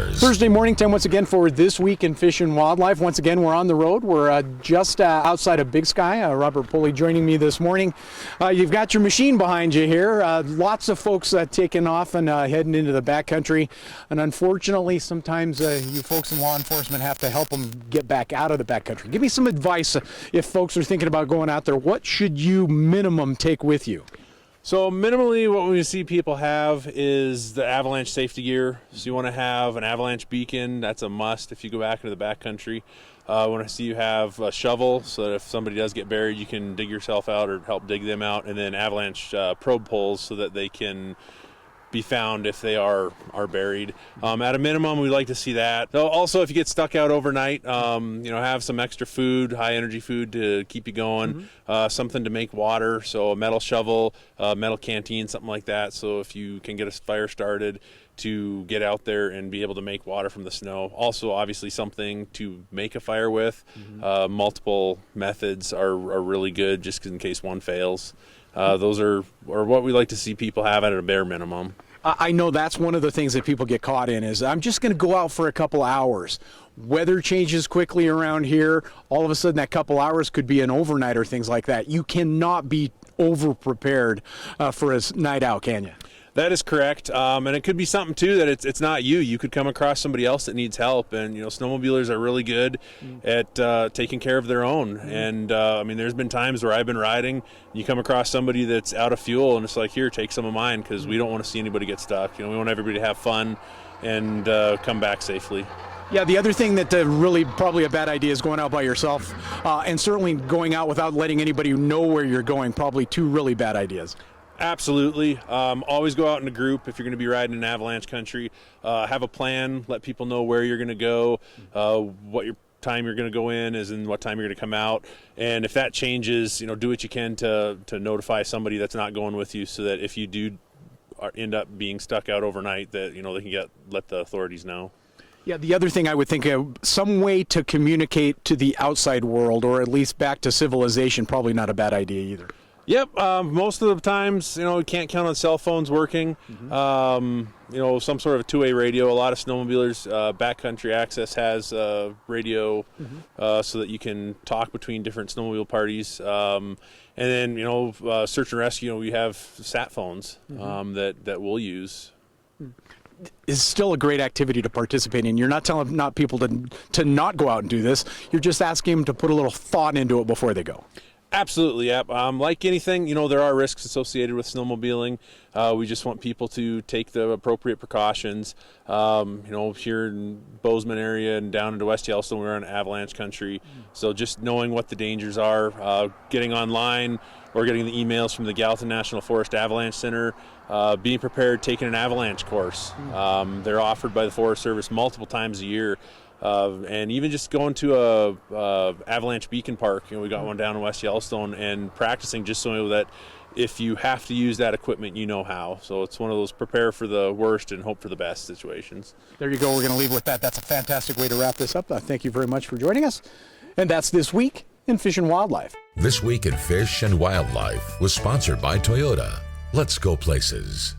Outdoors. Thursday morning time once again for This Week in Fish and Wildlife. Once again, we're on the road. We're just outside of Big Sky. Robert Pulley joining me this morning. You've got your machine behind you here. Lots of folks taking off and heading into the backcountry. And unfortunately, sometimes you folks in law enforcement have to help them get back out of the backcountry. Give me some advice if folks are thinking about going out there. What should you minimum take with you? So minimally what we see people have is the avalanche safety gear. So you want to have an avalanche beacon. That's a must if you go back into the backcountry. I want to see you have a shovel so that if somebody does get buried, you can dig yourself out or help dig them out. And then avalanche probe poles so that they can be found if they are buried. At a minimum, we like to see that. So also, if you get stuck out overnight, have some extra food, high energy food to keep you going, something to make water, so a metal shovel, metal canteen, something like that. So if you can get a fire started to get out there and be able to make water from the snow. Also, obviously, something to make a fire with. Multiple methods are really good just in case one fails. Those are what we like to see people have at a bare minimum. I know that's one of the things that people get caught in is I'm just going to go out for a couple hours. Weather changes quickly around here. All of a sudden that couple hours could be an overnight or things like that. You cannot be over-prepared for a night out, can you? That is correct, and it could be something too that it's not you. You could come across somebody else that needs help, and snowmobilers are really good at taking care of their own. And there's been times where I've been riding, you come across somebody that's out of fuel, and it's like, here, take some of mine, because we don't want to see anybody get stuck. We want everybody to have fun and come back safely. Yeah, the other thing that really probably a bad idea is going out by yourself, and certainly going out without letting anybody know where you're going. Probably two really bad ideas. Absolutely. Always go out in a group if you're going to be riding in avalanche country. Have a plan. Let people know where you're going to go, what your time you're going to go in is, and what time you're going to come out. And if that changes, do what you can to notify somebody that's not going with you, so that if you do end up being stuck out overnight, that they can let the authorities know. Yeah, the other thing I would think some way to communicate to the outside world, or at least back to civilization, probably not a bad idea either. Yep, most of the times, we can't count on cell phones working. Some sort of a two-way radio. A lot of snowmobilers, backcountry access has radio, so that you can talk between different snowmobile parties. And then, search and rescue, we have sat phones that we'll use. Is still a great activity to participate in. You're not telling people to not go out and do this. You're just asking them to put a little thought into it before they go. Absolutely, yeah. Like anything, there are risks associated with snowmobiling. We just want people to take the appropriate precautions. Here in Bozeman area and down into West Yellowstone, we're in avalanche country. So just knowing what the dangers are, getting online or getting the emails from the Gallatin National Forest Avalanche Center, being prepared, taking an avalanche course. They're offered by the Forest Service multiple times a year. And even just going to a avalanche beacon park, we got one down in West Yellowstone, and practicing just so that if you have to use that equipment, you know how. So it's one of those prepare for the worst and hope for the best situations. There you go. We're going to leave with that. That's a fantastic way to wrap this up. Thank you very much for joining us. And that's This Week in Fish and Wildlife. This Week in Fish and Wildlife was sponsored by Toyota. Let's go places.